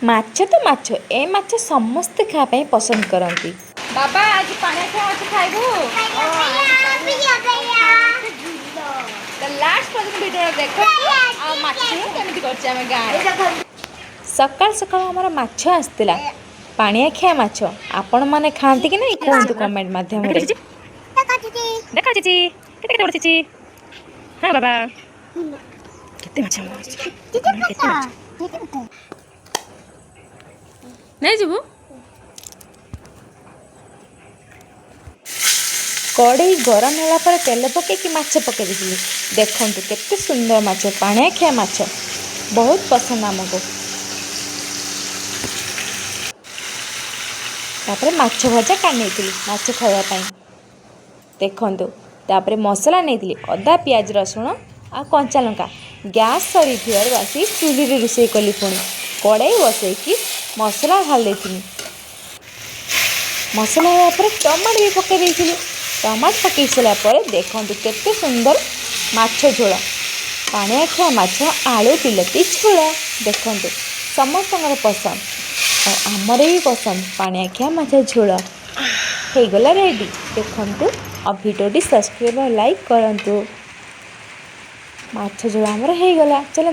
ମାଛ ତ ମାଛ, ଏ ମାଛ ସମସ୍ତେ ଖାଇବା ପାଇଁ ପସନ୍ଦ କରନ୍ତି। ବାବା ଆଜି ପାଣି ଖାଇବା ମାଛ ଖାଇବୁ? ଲାଷ୍ଟ ପର୍ଯ୍ୟନ୍ତ ଭିଡ଼ିଓ ଦେଖନ୍ତୁ ଆଉ ମାଛ କେମିତି କରୁଛି ଆମେ ଗାଁରେ। ସକାଳୁ ସକାଳୁ ଆମର ମାଛ ଆସିଥିଲା, ପାଣିଆଖିଆ ମାଛ। ଆପଣମାନେ ଖାଆନ୍ତି କି ନାହିଁ କୁହନ୍ତୁ କମେଣ୍ଟ ମାଧ୍ୟମରେ। ଦେଖାଯିଛି କେତେ କେତେ ବଢ଼ିଛି। ହଁ ବାବା କେତେ ମାଛ ନେଇଯିବୁ। କଢ଼େଇ ଗରମ ହେଲା ପରେ ତେଲ ପକାଇକି ମାଛ ପକାଇ ଦେଇଥିଲି। ଦେଖନ୍ତୁ କେତେ ସୁନ୍ଦର ମାଛ, ପାଣିଆଖିଆ ମାଛ, ବହୁତ ପସନ୍ଦ ଆମକୁ। ତାପରେ ମାଛ ଭଜା କାଢ଼ି ନେଇଥିଲି ମାଛ ଖାଇବା ପାଇଁ। ଦେଖନ୍ତୁ ତାପରେ ମସଲା ନେଇଥିଲି ଅଦା, ପିଆଜ, ରସୁଣ ଆଉ କଞ୍ଚା ଲଙ୍କା। ଗ୍ୟାସ୍ ସରିଥିବାରୁ ଆସି ଚୁଲିରେ ରୋଷେଇ କଲି। ପୁଣି କଢ଼େଇ ବସେଇକି ମସଲା ଢାଳି ଦେଇଥିଲି। ମସଲା ହେବା ପରେ ଟମାଟୋ ବି ପକାଇ ଦେଇଥିଲି। ଟମାଟୋ ପକାଇ ସାରିଲା ପରେ ଦେଖନ୍ତୁ କେତେ ସୁନ୍ଦର ମାଛ ଝୋଳ, ପାଣିଆଖିଆ ମାଛ ଆଳୁ ବିଲାତି ଝୋଳ। ଦେଖନ୍ତୁ ସମସ୍ତଙ୍କର ପସନ୍ଦ ଆଉ ଆମର ବି ପସନ୍ଦ ପାଣିଆଖିଆ ମାଛ ଝୋଳ। ହେଇଗଲା ରେଡ଼ି। ଦେଖନ୍ତୁ ଆଉ ଭିଡ଼ିଓଟି ସବସ୍କ୍ରାଇବ୍ ଆଉ ଲାଇକ୍ କରନ୍ତୁ। ମାଛ ଝୋଳ ଆମର ହେଇଗଲା। ଚାଲ